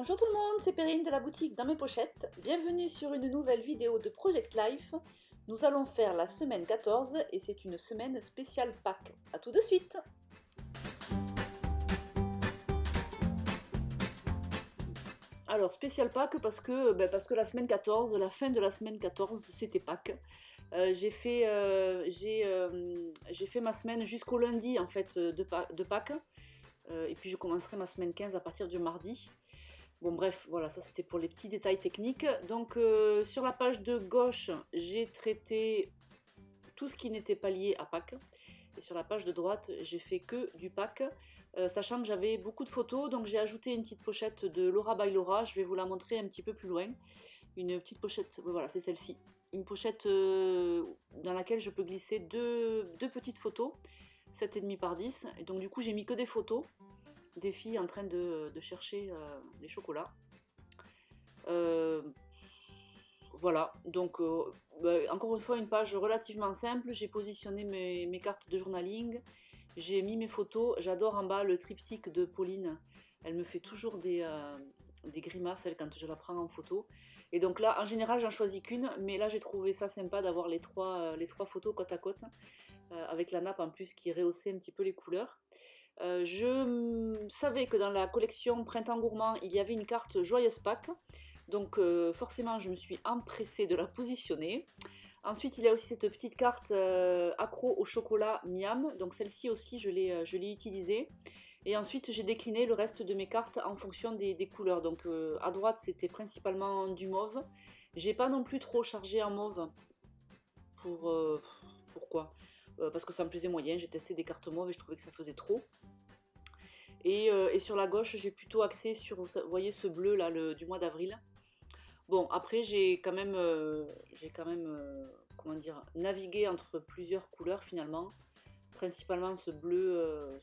Bonjour tout le monde, c'est Perrine de la boutique Dans mes pochettes. Bienvenue sur une nouvelle vidéo de Project Life. Nous allons faire la semaine 14 et c'est une semaine spéciale Pâques. A tout de suite. Alors spécial Pâques parce que la semaine 14, la fin de la semaine 14 c'était Pâques. J'ai fait ma semaine jusqu'au lundi en fait de Pâques. Et puis je commencerai ma semaine 15 à partir du mardi. Bon bref, voilà, ça c'était pour les petits détails techniques. Donc sur la page de gauche, j'ai traité tout ce qui n'était pas lié à Pâques. Et sur la page de droite, j'ai fait que du Pâques, sachant que j'avais beaucoup de photos, donc j'ai ajouté une petite pochette de Laura by Laura, je vais vous la montrer un petit peu plus loin. Une petite pochette, voilà, c'est celle-ci. Une pochette dans laquelle je peux glisser deux petites photos, 7,5 par 10. Et donc du coup, j'ai mis que des photos des filles en train de chercher les chocolats. Voilà, donc encore une fois une page relativement simple. J'ai positionné mes cartes de journaling, j'ai mis mes photos. J'adore en bas le triptyque de Pauline, elle me fait toujours des grimaces elle, quand je la prends en photo. Et donc là en général j'en choisis qu'une, mais là j'ai trouvé ça sympa d'avoir les trois photos côte à côte, avec la nappe en plus qui rehaussait un petit peu les couleurs. Je savais que dans la collection Printemps Gourmand, il y avait une carte Joyeuse Pâques, donc forcément je me suis empressée de la positionner. Ensuite il y a aussi cette petite carte accro au chocolat Miam, donc celle-ci aussi je l'ai utilisée. Et ensuite j'ai décliné le reste de mes cartes en fonction des couleurs, donc à droite c'était principalement du mauve. J'ai pas non plus trop chargé en mauve, pourquoi parce que ça me plaisait moyen, j'ai testé des cartes mauves et je trouvais que ça faisait trop. Et sur la gauche, j'ai plutôt axé sur, vous voyez, ce bleu là, du mois d'avril. Bon, après, j'ai quand même comment dire, navigué entre plusieurs couleurs finalement. Principalement ce bleu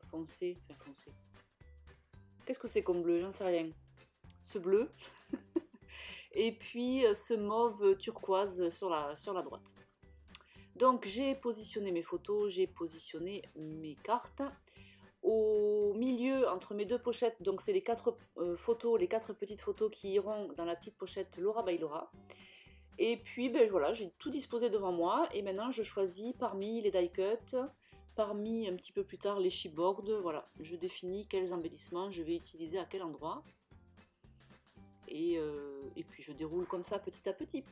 foncé, enfin foncé. Qu'est-ce que c'est comme bleu? J'en sais rien. Ce bleu. Et puis ce mauve turquoise sur la droite. Donc j'ai positionné mes photos, j'ai positionné mes cartes. Au milieu, entre mes deux pochettes, donc c'est les quatre photos, les quatre petites photos qui iront dans la petite pochette Laura by Laura. Et puis ben, voilà, j'ai tout disposé devant moi et maintenant je choisis parmi les die cuts, parmi un petit peu plus tard les chipboards. Voilà, je définis quels embellissements je vais utiliser à quel endroit. Et puis je déroule comme ça petit à petit.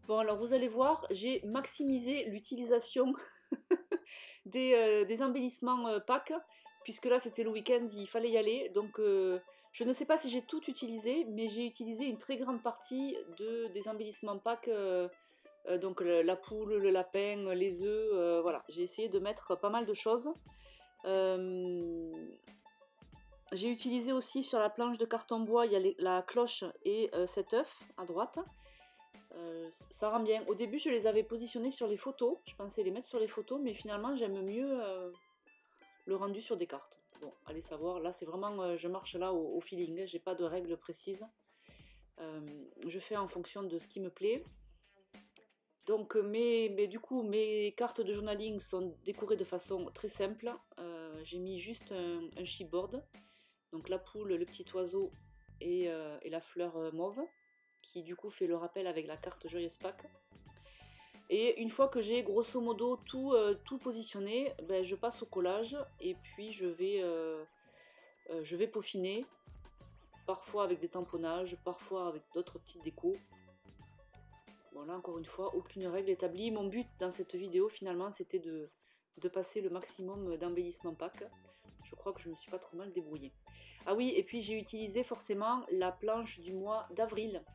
Bon alors vous allez voir, j'ai maximisé l'utilisation des embellissements Pâques, puisque là c'était le week-end, il fallait y aller. Donc je ne sais pas si j'ai tout utilisé, mais j'ai utilisé une très grande partie des embellissements Pâques, donc la poule, le lapin, les œufs, voilà. J'ai essayé de mettre pas mal de choses. J'ai utilisé aussi sur la planche de carton bois, il y a la cloche et cet œuf à droite. Ça rend bien. Au début, je les avais positionnés sur les photos. Je pensais les mettre sur les photos, mais finalement, j'aime mieux le rendu sur des cartes. Bon, allez savoir. Là, c'est vraiment, je marche là au feeling. J'ai pas de règles précises. Je fais en fonction de ce qui me plaît. Donc, du coup, mes cartes de journaling sont décorées de façon très simple. J'ai mis juste un chipboard. Donc, la poule, le petit oiseau et la fleur mauve, qui du coup fait le rappel avec la carte Joyeuse Pâques. Et une fois que j'ai grosso modo tout positionné, ben, je passe au collage et puis je vais peaufiner, parfois avec des tamponnages, parfois avec d'autres petites décos. Bon là encore une fois, aucune règle établie. Mon but dans cette vidéo finalement c'était de passer le maximum d'embellissement Pâques. Je crois que je me suis pas trop mal débrouillée. Ah oui, et puis j'ai utilisé forcément la planche du mois d'avril,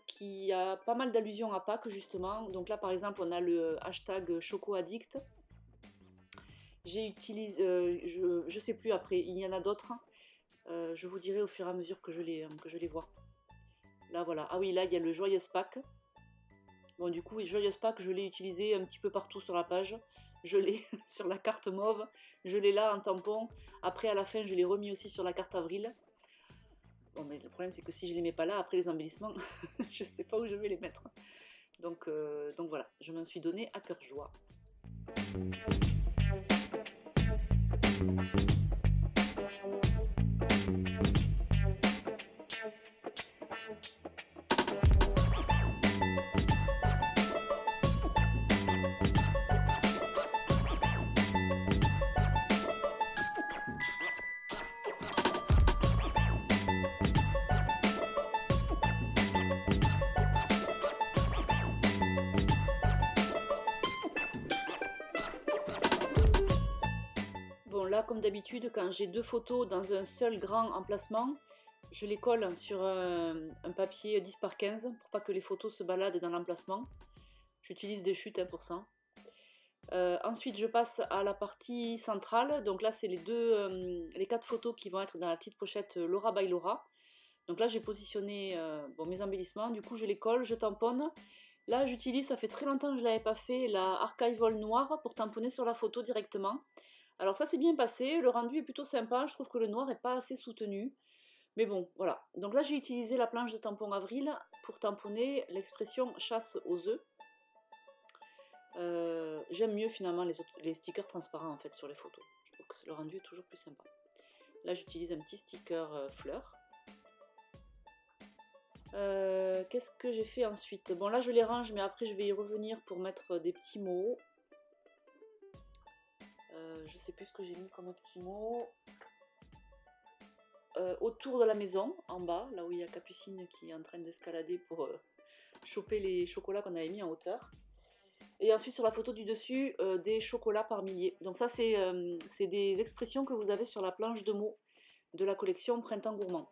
qui a pas mal d'allusions à Pâques justement. Donc là par exemple on a le hashtag chocoaddict. J'ai utilisé, je sais plus après, il y en a d'autres. Je vous dirai au fur et à mesure que je les vois. Là voilà, ah oui là il y a le Joyeuse Pâques. Bon, du coup, Joyeuse Pâques, je l'ai utilisé un petit peu partout sur la page. Je l'ai sur la carte mauve, je l'ai là en tampon. Après, à la fin, je l'ai remis aussi sur la carte avril. Bon, mais le problème, c'est que si je les mets pas là, après les embellissements, je sais pas où je vais les mettre. Donc voilà, je m'en suis donné à cœur joie. Bon, là, comme d'habitude, quand j'ai deux photos dans un seul grand emplacement, je les colle sur un papier 10 par 15 pour pas que les photos se baladent dans l'emplacement. J'utilise des chutes pour ça. Ensuite, je passe à la partie centrale. Donc là, c'est les 4 photos qui vont être dans la petite pochette Laura by Laura. Donc là, j'ai positionné mes embellissements. Du coup, je les colle, je tamponne. Là, j'utilise, ça fait très longtemps que je ne l'avais pas fait, la Archival noire pour tamponner sur la photo directement. Alors ça s'est bien passé, le rendu est plutôt sympa, je trouve que le noir n'est pas assez soutenu. Mais bon, voilà. Donc là j'ai utilisé la planche de tampon avril pour tamponner l'expression chasse aux œufs. J'aime mieux finalement les stickers transparents en fait sur les photos. Je trouve que le rendu est toujours plus sympa. Là j'utilise un petit sticker fleur. Qu'est-ce que j'ai fait ensuite? Bon là je les range mais après je vais y revenir pour mettre des petits mots. Je sais plus ce que j'ai mis comme petit mot. Autour de la maison, en bas, là où il y a Capucine qui est en train d'escalader pour choper les chocolats qu'on avait mis en hauteur. Et ensuite sur la photo du dessus, des chocolats par milliers. Donc ça c'est des expressions que vous avez sur la planche de mots de la collection Printemps Gourmand.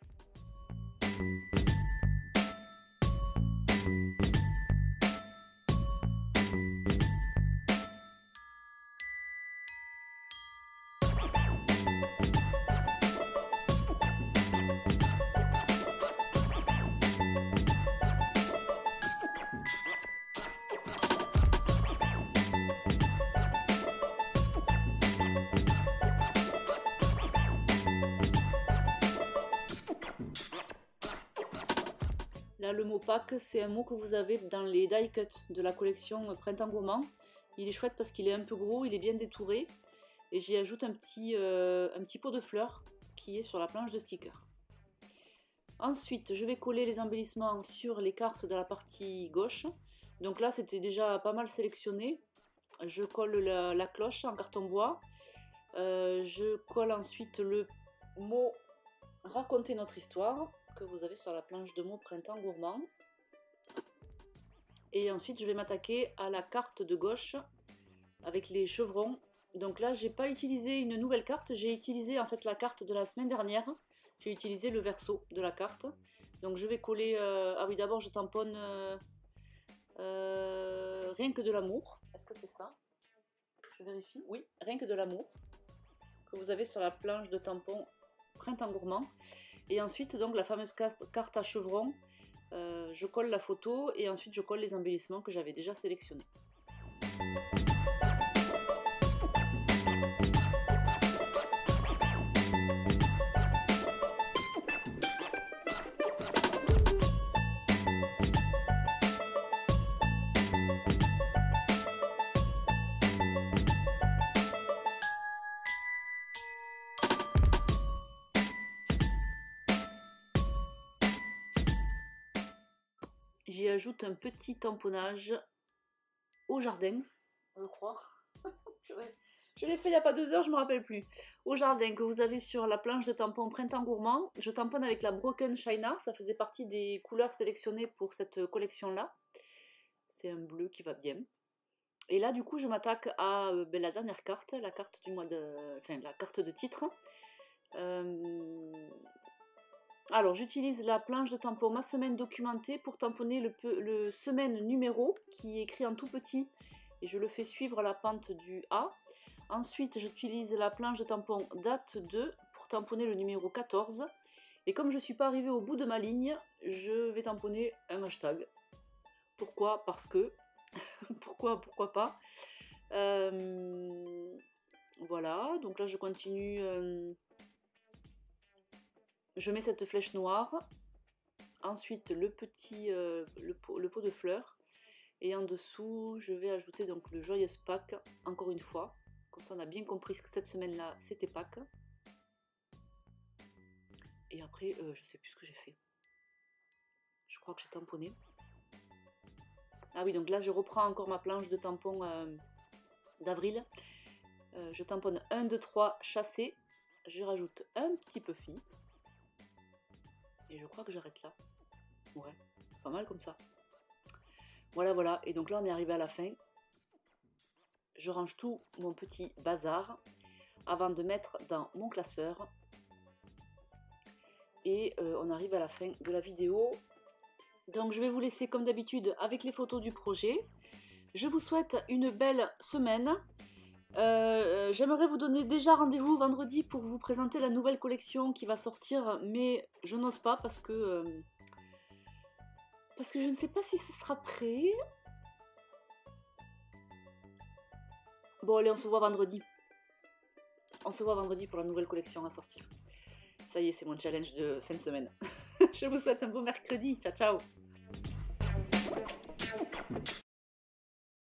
Là, le mot Pâques, c'est un mot que vous avez dans les die cuts de la collection Printemps Gourmand. Il est chouette parce qu'il est un peu gros, il est bien détouré. Et j'y ajoute un petit pot de fleurs qui est sur la planche de sticker. Ensuite, je vais coller les embellissements sur les cartes de la partie gauche. Donc là, c'était déjà pas mal sélectionné. Je colle la cloche en carton bois. Je colle ensuite le mot « Raconter notre histoire » que vous avez sur la planche de mots Printemps Gourmand. Et ensuite, je vais m'attaquer à la carte de gauche avec les chevrons. Donc là, j'ai pas utilisé une nouvelle carte, j'ai utilisé en fait la carte de la semaine dernière. J'ai utilisé le verso de la carte. Donc je vais coller... Ah oui, d'abord je tamponne Rien que de l'amour. Est-ce que c'est ça? Je vérifie. Oui, Rien que de l'amour. Que vous avez sur la planche de tampon Printemps Gourmand. Et ensuite, donc la fameuse carte à chevrons. Je colle la photo et ensuite je colle les embellissements que j'avais déjà sélectionnés. J'y ajoute un petit tamponnage au jardin, je crois. Je l'ai fait il n'y a pas 2 heures, je ne me rappelle plus. Au jardin que vous avez sur la planche de tampon Printemps Gourmand. Je tamponne avec la Broken China, ça faisait partie des couleurs sélectionnées pour cette collection-là. C'est un bleu qui va bien. Et là, du coup, je m'attaque à la dernière carte, la carte du mois de... Enfin, la carte de titre. Alors, j'utilise la planche de tampon Ma Semaine Documentée pour tamponner le semaine numéro qui est écrit en tout petit et je le fais suivre la pente du A. Ensuite, j'utilise la planche de tampon Date 2 pour tamponner le numéro 14. Et comme je ne suis pas arrivée au bout de ma ligne, je vais tamponner un hashtag Pourquoi? Parce que. Pourquoi pas. Voilà, donc là je continue. Je mets cette flèche noire. Ensuite le pot de fleurs. Et en dessous, je vais ajouter donc le Joyeuse Pâques, encore une fois. Comme ça, on a bien compris que cette semaine-là, c'était Pâques. Et après, je sais plus ce que j'ai fait. Je crois que j'ai tamponné. Ah oui, donc là, je reprends encore ma planche de tampon d'avril. Je tamponne 1, 2, 3, chassé. Je rajoute un petit peu fi. Et je crois que j'arrête là. Ouais, c'est pas mal comme ça. Voilà, voilà. Et donc là, on est arrivé à la fin. Je range tout mon petit bazar avant de mettre dans mon classeur. Et on arrive à la fin de la vidéo. Donc je vais vous laisser comme d'habitude avec les photos du projet. Je vous souhaite une belle semaine. J'aimerais vous donner déjà rendez-vous vendredi pour vous présenter la nouvelle collection qui va sortir, mais je n'ose pas parce que je ne sais pas si ce sera prêt. Bon allez, on se voit vendredi. On se voit vendredi pour la nouvelle collection à sortir. Ça y est, c'est mon challenge de fin de semaine. Je vous souhaite un bon mercredi. Ciao, ciao.